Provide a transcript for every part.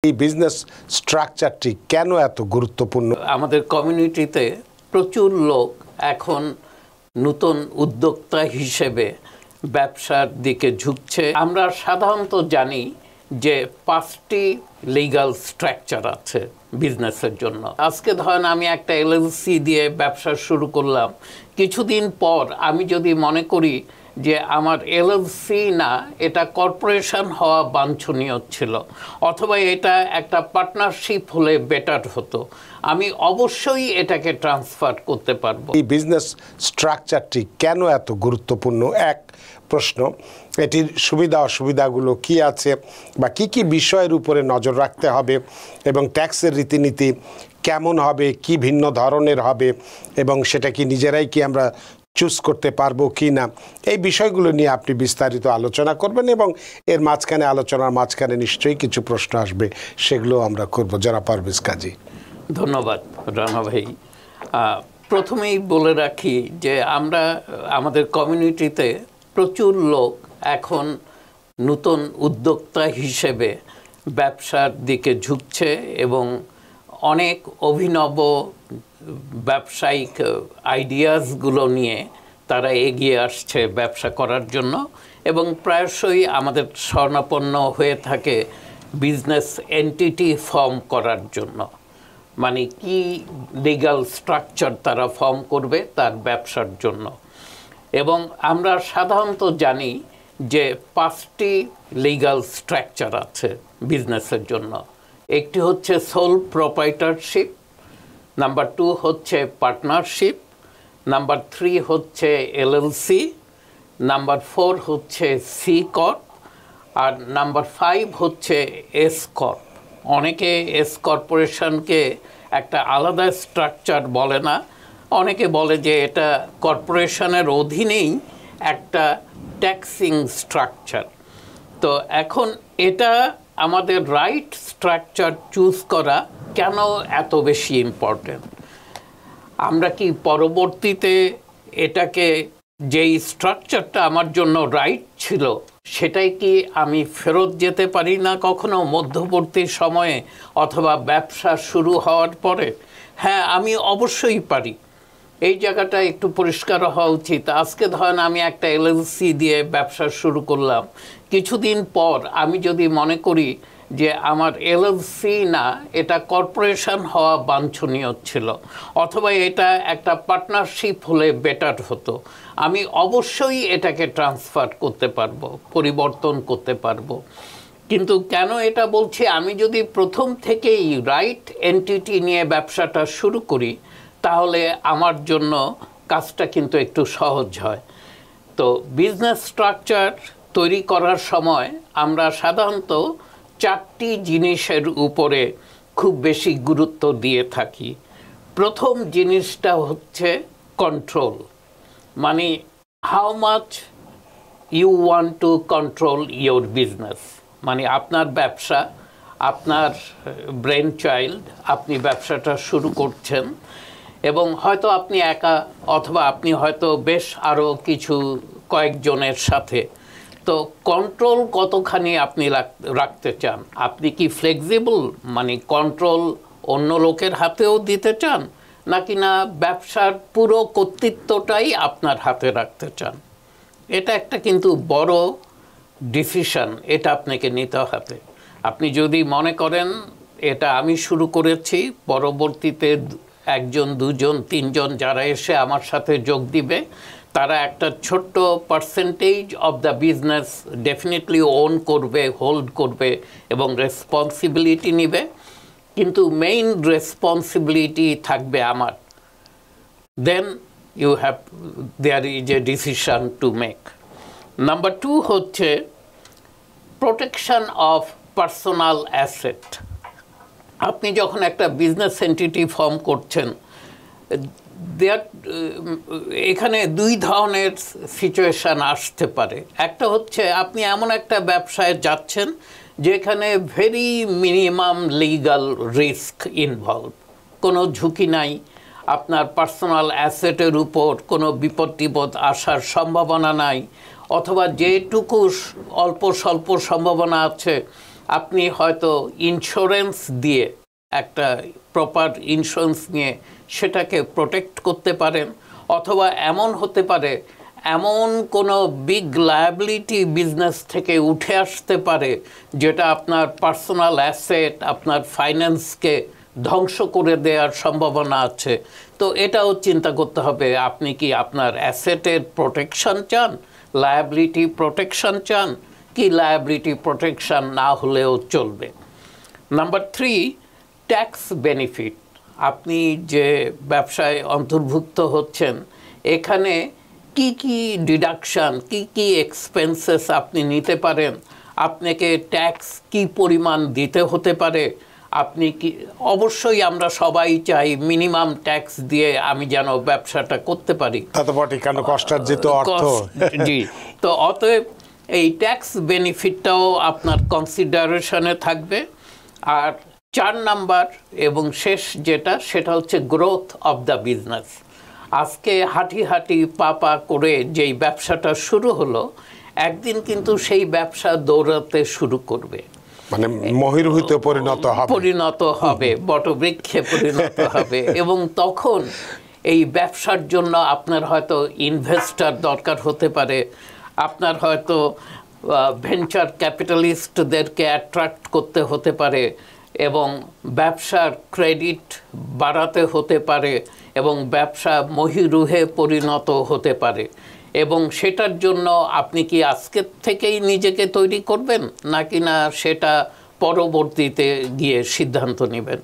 এই বিজনেস স্ট্রাকচারটি কেন এত গুরুত্বপূর্ণ? আমাদের কমিউনিটিতে প্রচুর লোক এখন নতুন উদ্যোক্তা হিসেবে ব্যবসার দিকে ঝুঁকছে। আমরা সাধারণত জানি যে 5টি লিগ্যাল স্ট্রাকচার আছে বিজনেসের জন্য। আজকে ধরেন আমি একটা এলএলসি দিয়ে ব্যবসা শুরু করলাম, কিছুদিন পর আমি যদি মনে করি যে আমার এলএলসি না, এটা কর্পোরেশন হওয়া বাঞ্ছনীয় ছিল, অথবা এটা একটা পার্টনারশিপ হলে বেটার হতো, আমি অবশ্যই এটাকে ট্রান্সফার করতে পারবো। এই বিজনেস স্ট্রাকচারটি কেন এত গুরুত্বপূর্ণ এক প্রশ্ন। এটির সুবিধা অসুবিধাগুলো কি আছে বা কি কি বিষয়ের উপরে নজর রাখতে হবে, এবং ট্যাক্সের রীতিনীতি কেমন হবে, কি ভিন্ন ধরনের হবে, এবং সেটা কি নিজেরাই কি আমরা চুজ করতে পারবো কি না, এই বিষয়গুলো নিয়ে আপনি বিস্তারিত আলোচনা করবেন, এবং এর মাঝখানে আলোচনার মাঝখানে নিশ্চয়ই কিছু প্রশ্ন আসবে, সেগুলো আমরা করব। যারা পারভেজ কাজী। ধন্যবাদ রানা ভাই। প্রথমেই বলে রাখি যে আমরা আমাদের কমিউনিটিতে প্রচুর লোক এখন নতুন উদ্যোক্তা হিসেবে ব্যবসার দিকে ঝুঁকছে এবং অনেক অভিনব ব্যবসায়িক আইডিয়াসগুলো নিয়ে তারা এগিয়ে আসছে ব্যবসা করার জন্য, এবং প্রায়শই আমাদের শরণাপন্ন হয়ে থাকে বিজনেস এন্টিটি ফর্ম করার জন্য। মানে কি লিগ্যাল স্ট্রাকচার তারা ফর্ম করবে তার ব্যবসার জন্য। এবং আমরা সাধারণত জানি যে 5টি লিগ্যাল স্ট্রাকচার আছে বিজনেসের জন্য। একটি হচ্ছে সোল প্রোপ্রাইটারশিপ, নাম্বার 2 হচ্ছে পার্টনারশিপ, নাম্বার 3 হচ্ছে এলএলসি, নাম্বার 4 হচ্ছে সি কর্প, আর নাম্বার 5 হচ্ছে এস কর্প। অনেকে এস কর্পোরেশনকে একটা আলাদা স্ট্রাকচার বলে না, অনেকে বলে যে এটা কর্পোরেশনের অধীনেই একটা ট্যাক্সিং স্ট্রাকচার। তো এখন এটা আমাদের রাইট স্ট্রাকচার চুজ করা কেন এত বেশি ইম্পর্টেন্ট? আমরা কি পরবর্তীতে এটাকে যেই স্ট্রাকচারটা আমার জন্য রাইট ছিল সেটাই কি আমি ফেরত যেতে পারি না কখনো মধ্যবর্তী সময়ে অথবা ব্যবসা শুরু হওয়ার পরে? হ্যাঁ, আমি অবশ্যই পারি। এই জায়গাটা একটু পরিষ্কার হওয়া উচিত। আজকে ধরেন আমি একটা এলএলসি দিয়ে ব্যবসা শুরু করলাম, কিছুদিন পর আমি যদি মনে করি যে আমার এলএলসি না, এটা কর্পোরেশন হওয়া বাঞ্ছনীয় ছিল, অথবা এটা একটা পার্টনারশিপ হলে বেটার হতো, আমি অবশ্যই এটাকে ট্রান্সফার করতে পারবো, পরিবর্তন করতে পারবো। কিন্তু কেন এটা বলছি? আমি যদি প্রথম থেকেই রাইট এন্টিটি নিয়ে ব্যবসাটা শুরু করি তাহলে আমার জন্য কাজটা কিন্তু একটু সহজ হয়। তো বিজনেস স্ট্রাকচার তৈরি করার সময় আমরা সাধারণত 4টি জিনিসের উপরে খুব বেশি গুরুত্ব দিয়ে থাকি। প্রথম জিনিসটা হচ্ছে কন্ট্রোল, মানে how much you want to control your business. মানে আপনার ব্যবসা, আপনার ব্রেন চাইল্ড, আপনি ব্যবসাটা শুরু করছেন এবং হয়তো আপনি একা, অথবা আপনি হয়তো বেশ আরও কয়েকজনের সাথে। তো কন্ট্রোল কতখানি আপনি রাখতে চান? আপনি কি ফ্লেক্সিবল, মানে কন্ট্রোল অন্য লোকের হাতেও দিতে চান, নাকি না ব্যবসার পুরো কর্তৃত্বটাই আপনার হাতে রাখতে চান? এটা একটা কিন্তু বড় ডিসিশন, এটা আপনাকে নিতে হবে। আপনি যদি মনে করেন এটা আমি শুরু করেছি, পরবর্তীতে 1 জন 2 জন 3 জন যারা এসে আমার সাথে যোগ দিবে তারা একটা ছোট্ট percentage of the business definitely own করবে, হোল্ড করবে এবং রেসপন্সিবিলিটি নেবে, কিন্তু মেইন রেসপন্সিবিলিটি থাকবে আমার। Then there is a decision to make. Number 2 হচ্ছে প্রোটেকশন অফ পার্সোনাল অ্যাসেট। আপনি যখন একটা বিজনেস এন্টিটি ফর্ম করছেন, এখানে 2 ধরনের সিচুয়েশান আসতে পারে। একটা হচ্ছে আপনি এমন একটা ব্যবসায় যাচ্ছেন যেখানে very minimum legal risk involve, কোনো ঝুঁকি নাই, আপনার পার্সোনাল অ্যাসেটের উপর কোনো বিপদ আসার সম্ভাবনা নাই, অথবা যেটুকু অল্প স্বল্প সম্ভাবনা আছে আপনি হয়তো ইন্স্যুরেন্স দিয়ে একটা প্রপার ইন্স্যুরেন্স নিয়ে সেটাকে প্রোটেক্ট করতে পারেন, অথবা এমন হতে পারে এমন কোনো বিগ লায়াবিলিটি বিজনেস থেকে উঠে আসতে পারে যেটা আপনার পার্সোনাল অ্যাসেট, আপনার ফাইন্যান্সকে ধ্বংস করে দেওয়ার সম্ভাবনা আছে। তো এটাও চিন্তা করতে হবে, আপনি কি আপনার অ্যাসেটের প্রোটেকশন চান, লায়াবিলিটি প্রোটেকশন চান, কি লায়াবিলিটি প্রোটেকশন না হলেও চলবে। Number 3, tax benefit. আপনি যে ব্যবসায় অন্তর্ভুক্ত হচ্ছেন এখানে কি কি ডিডাকশান, কি কি এক্সপেন্সেস আপনি নিতে পারেন, আপনাকে ট্যাক্স কি পরিমাণ দিতে হতে পারে, আপনি কি, অবশ্যই আমরা সবাই চাই মিনিমাম ট্যাক্স দিয়ে আমি যেন ব্যবসাটা করতে পারি। জি, তো অতএব এই ট্যাক্স বেনিফিটটাও আপনার কনসিডারেশনে থাকবে। আর 4 নাম্বার এবং শেষ যেটা, সেটা হচ্ছে গ্রোথ অফ দ্য বিজনেস। আজকে হাঁটি হাঁটি পা করে যেই ব্যবসাটা শুরু হলো, একদিন কিন্তু সেই ব্যবসা দৌড়াতে শুরু করবে, মানে মহিরুহিতে পরিণত হবে, বটবৃক্ষে পরিণত হবে। এবং তখন এই ব্যবসার জন্য আপনার হয়তো ইনভেস্টর দরকার হতে পারে, আপনার হয়তো ভেঞ্চার ক্যাপিটালিস্টদেরকে অ্যাট্রাক্ট করতে হতে পারে, এবং ব্যবসার ক্রেডিট বাড়াতে হতে পারে, এবং ব্যবসা মহিরুহে পরিণত হতে পারে। এবং সেটার জন্য আপনি কি আজকের থেকেই নিজেকে তৈরি করবেন, নাকি না সেটা পরবর্তীতে গিয়ে সিদ্ধান্ত নেবেন?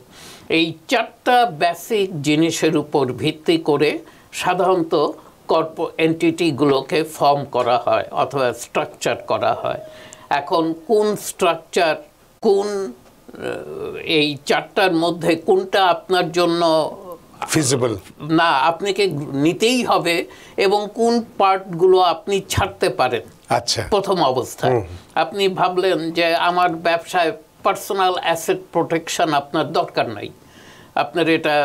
এই 4টা বেসিক জিনিসের উপর ভিত্তি করে সাধারণত এন্টিটিগুলোকে ফর্ম করা হয় অথবা স্ট্রাকচার করা হয়। এখন কোন স্ট্রাকচার, কোন এই 4টার মধ্যে কোনটা আপনার জন্য ফিজিবল না আপনাকে নিতেই হবে, এবং কোন পার্টগুলো আপনি ছাড়তে পারেন। আচ্ছা, প্রথম অবস্থায় আপনি ভাবলেন যে আমার ব্যবসায় পার্সোনাল অ্যাসেট প্রোটেকশন আপনার দরকার নাই, আপনার এটা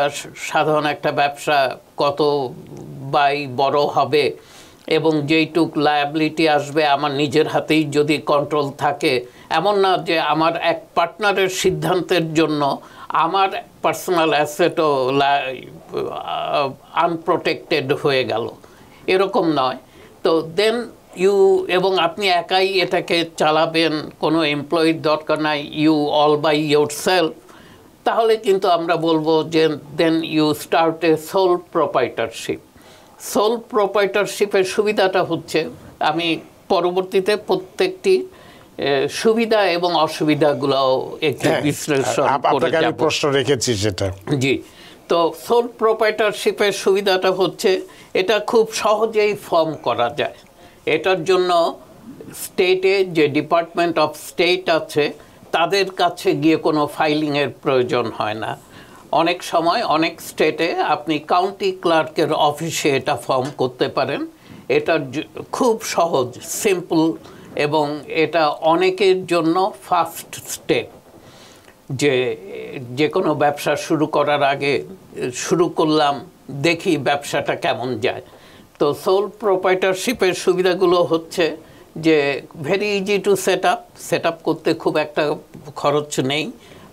সাধারণ একটা ব্যবসা, কত বাই বড় হবে এবং যেইটুক লায়াবিলিটি আসবে আমার নিজের হাতেই যদি কন্ট্রোল থাকে, এমন না যে আমার এক পার্টনারের সিদ্ধান্তের জন্য আমার পার্সোনাল অ্যাসেটও আনপ্রোটেক্টেড হয়ে গেল, এরকম নয়। তো দেন এবং আপনি একাই এটাকে চালাবেন, কোনো এমপ্লয়ির দরকার নাই, ইউ অল বাই ইয়োরসেলফ, তাহলে কিন্তু আমরা বলবো যে then you start a sole proprietorship. Sole প্রোপ্রাইটারশিপের সুবিধাটা হচ্ছে, আমি পরবর্তীতে প্রত্যেকটি সুবিধা এবং অসুবিধাগুলোও একটু বিশ্লেষণ করে যাব। প্রশ্ন রেখেছি সেটা। জি, তো সোল প্রোপ্রাইটারশিপের সুবিধাটা হচ্ছে এটা খুব সহজেই ফর্ম করা যায়। এটার জন্য স্টেটে যে ডিপার্টমেন্ট অফ স্টেট আছে তাদের কাছে গিয়ে কোনো ফাইলিংয়ের প্রয়োজন হয় না। অনেক সময় অনেক স্টেটে আপনি কাউন্টি ক্লার্কের অফিসে এটা ফর্ম করতে পারেন। এটা খুব সহজ, সিম্পল, এবং এটা অনেকের জন্য ফার্স্ট স্টেপ। যে কোনো ব্যবসা শুরু করার আগে শুরু করলাম, দেখি ব্যবসাটা কেমন যায়। তো সোল প্রোপ্রাইটারশিপের সুবিধাগুলো হচ্ছে যে very easy to set up করতে খুব একটা খরচ নেই।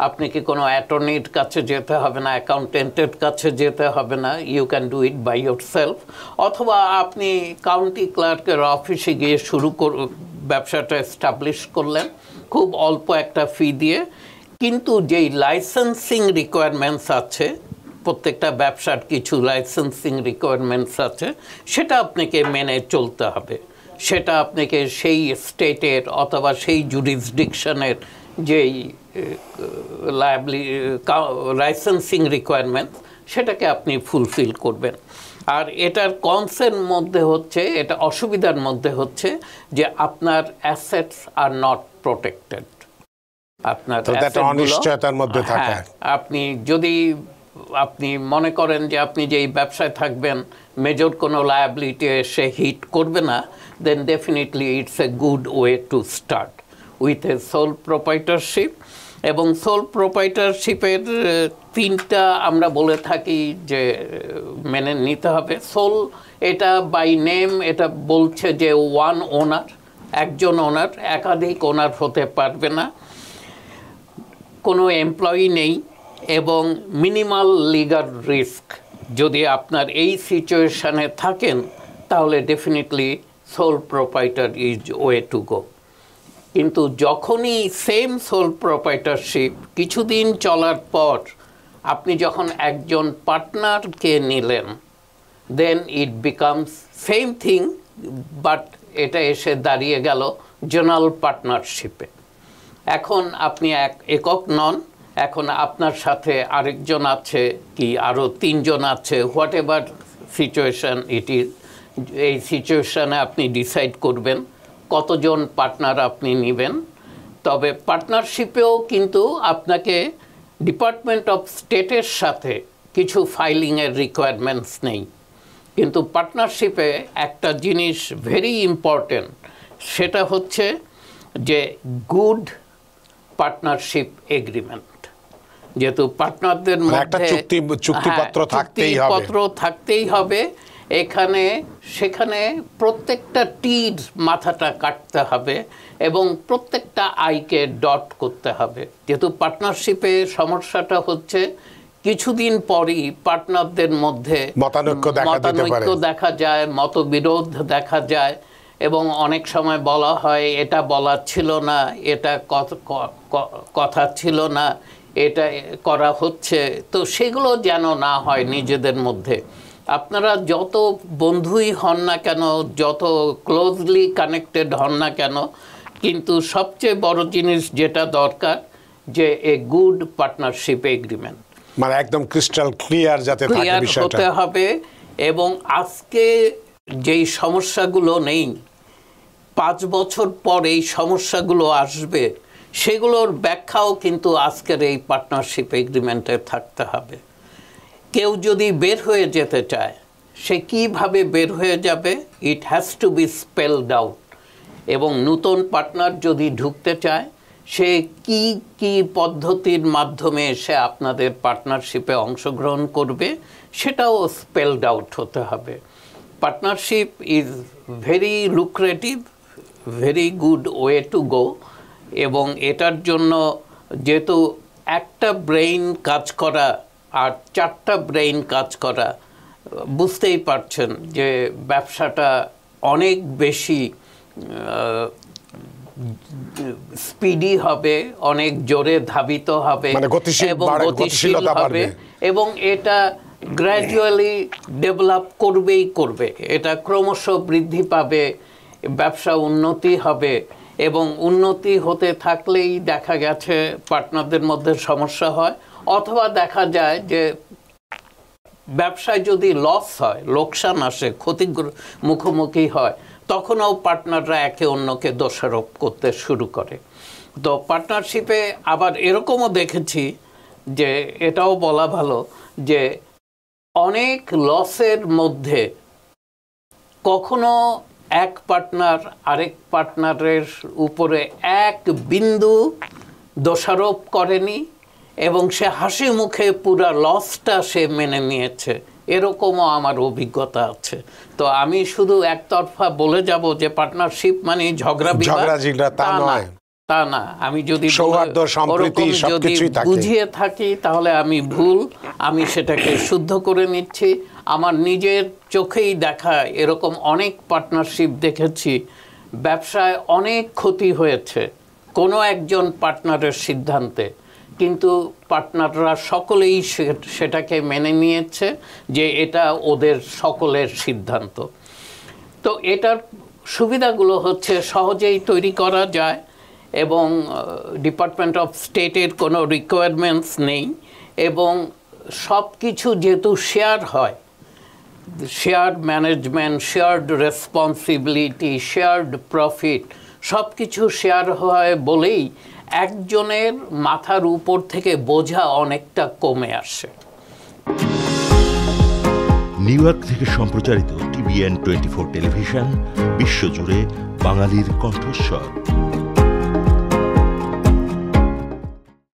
আপনাকে কোনো অ্যাটর্নির কাছে যেতে হবে না, অ্যাকাউন্টেন্টের কাছে যেতে হবে না, you can do it by yourself. অথবা আপনি কাউন্টি ক্লার্কের অফিসে গিয়ে ব্যবসাটা এস্টাবলিশ করলেন খুব অল্প একটা ফি দিয়ে। কিন্তু যেই লাইসেন্সিং রিকোয়ারমেন্টস আছে, প্রত্যেকটা ব্যবসার কিছু লাইসেন্সিং রিকোয়ারমেন্টস আছে, সেটা আপনাকে মেনে চলতে হবে। সেটা আপনাকে সেই স্টেটের অথবা সেই জুরিসডিকশনের যেই লাইসেন্সিং রিকোয়ারমেন্ট সেটাকে আপনি ফুলফিল করবেন। আর এটার কনসের মধ্যে হচ্ছে, এটা অসুবিধার মধ্যে হচ্ছে যে আপনার অ্যাসেটস আর নট প্রোটেক্টেড। আপনার অনিশ্চয়তার মধ্যে থাকে। আপনি যদি আপনি মনে করেন যে আপনি যেই ব্যবসায় থাকবেন মেজর কোনো লায়াবিলিটি এসে হিট করবে না, then definitely it's a good way to start with a sole proprietorship. এবং সোল প্রোপ্রাইটারশিপের 3টা আমরা বলে থাকি যে মেনে নিতে হবে। সোল, এটা বাই নেম এটা বলছে যে ওয়ান ওনার, একজন ওনার, একাধিক ওনার হতে পারবে না। কোনো এমপ্লয়ি নেই এবং মিনিমাল লিগাল রিস্ক, যদি আপনার এই সিচুয়েশানে থাকেন তাহলে definitely sole proprietor is way to go. কিন্তু যখনই সেম সোল প্রোপাইটারশিপ কিছুদিন চলার পর আপনি যখন একজন পার্টনারকে নিলেন, then it becomes same thing, but এটা এসে দাঁড়িয়ে গেল জেনারেল পার্টনারশিপে। এখন আপনি একক নন, এখন আপনার সাথে আরেকজন আছে কি আরও 3 জন আছে, what ever situation it is. এই সিচুয়েশানে আপনি ডিসাইড করবেন কতজন পার্টনার আপনি নেবেন। তবে পার্টনারশিপেও কিন্তু আপনাকে ডিপার্টমেন্ট অফ স্টেটের সাথে কিছু ফাইলিংয়ের রিকোয়ারমেন্টস নেই, কিন্তু পার্টনারশিপে একটা জিনিস ভেরি ইম্পর্টেন্ট, সেটা হচ্ছে যে গুড পার্টনারশিপ এগ্রিমেন্ট। যেহেতু পার্টনারদের মধ্যে চুক্তিপত্র থাকতেই হবে, এখানে সেখানে প্রত্যেকটা টির মাথাটা কাটতে হবে এবং প্রত্যেকটা আইকে ডট করতে হবে। যেহেতু পার্টনারশিপে সমস্যাটা হচ্ছে কিছুদিন পরই পার্টনারদের মধ্যে মতানৈক্য দেখা যায়, মতবিরোধ দেখা যায় এবং অনেক সময় বলা হয় এটা বলা ছিল না, এটা কথা ছিল না, এটা করা হচ্ছে। তো সেগুলো যেন না হয় নিজেদের মধ্যে। আপনারা যত বন্ধুই হন না কেন, যত ক্লোজলি কানেক্টেড হন না কেন, কিন্তু সবচেয়ে বড় জিনিস যেটা দরকার যে এ গুড পার্টনারশিপ এগ্রিমেন্ট, মানে একদম ক্রিস্টাল ক্লিয়ার যাতে থাকে বিষয়টা হতে হবে। এবং আজকে যেই সমস্যাগুলো নেই, 5 বছর পর এই সমস্যাগুলো আসবে, সেগুলোর ব্যাখ্যাও কিন্তু আজকের এই পার্টনারশিপ এগ্রিমেন্টে থাকতে হবে। কেউ যদি বের হয়ে যেতে চায়, সে কিভাবে বের হয়ে যাবে, it has to be spelled out. এবং নতুন পার্টনার যদি ঢুকতে চায়, সে কি কি পদ্ধতির মাধ্যমে সে আপনাদের পার্টনারশিপে অংশগ্রহণ করবে, সেটাও স্পেলড আউট হতে হবে। Partnership is very lucrative, very good way to গো। এবং এটার জন্য যেহেতু একটা ব্রেইন কাজ করা আর 4টা ব্রেইন কাজ করা, বুঝতেই পারছেন যে ব্যবসাটা অনেক বেশি স্পিডি হবে, অনেক জোরে ধাবিত হবে এবং গতিশীল হবে এবং এটা গ্র্যাজুয়ালি ডেভেলপ করবে। এটা ক্রমশ বৃদ্ধি পাবে, ব্যবসা উন্নতি হবে এবং উন্নতি হতে থাকলেই দেখা গেছে পার্টনারদের মধ্যে সমস্যা হয়, অথবা দেখা যায় যে ব্যবসায় যদি লস হয়, লোকসান আসে, ক্ষতির মুখোমুখি হয়, তখনও পার্টনাররা একে অন্যকে দোষারোপ করতে শুরু করে। তো পার্টনারশিপে আবার এরকমও দেখেছি যে, এটাও বলা ভালো যে অনেক লসের মধ্যে কখনো এক পার্টনার আরেক পার্টনারের উপরে এক বিন্দু দোষারোপ করেনি এবং সে হাসি মুখে পুরা লসটা সে মেনে নিয়েছে, এরকমও আমার অভিজ্ঞতা আছে। তো আমি শুধু একতরফা বলে যাব যে পার্টনারশিপ মানে ঝগড়া তা না। আমি যদি বুঝিয়ে থাকি তাহলে আমি ভুল, আমি সেটাকে শুদ্ধ করে নিচ্ছি। আমার নিজের চোখেই দেখা এরকম অনেক পার্টনারশিপ দেখেছি, ব্যবসায় অনেক ক্ষতি হয়েছে কোনো একজন পার্টনারের সিদ্ধান্তে, কিন্তু পার্টনাররা সকলেই সেটাকে মেনে নিয়েছে যে এটা ওদের সকলের সিদ্ধান্ত। তো এটার সুবিধাগুলো হচ্ছে সহজেই তৈরি করা যায় এবং ডিপার্টমেন্ট অফ স্টেটের কোনো রিকোয়ারমেন্টস নেই এবং সব কিছু যেহেতু শেয়ার হয়, share management, shared responsibility, shared profit, সব কিছু শেয়ার হয় বলেই একজনের মাথার উপর থেকে বোঝা অনেকটা কমে আসে। নিউ ইয়র্ক থেকে সম্প্রচারিত TVN 24 টেলিভিশন বিশ্বজুড়ে বাঙালির কণ্ঠস্বর।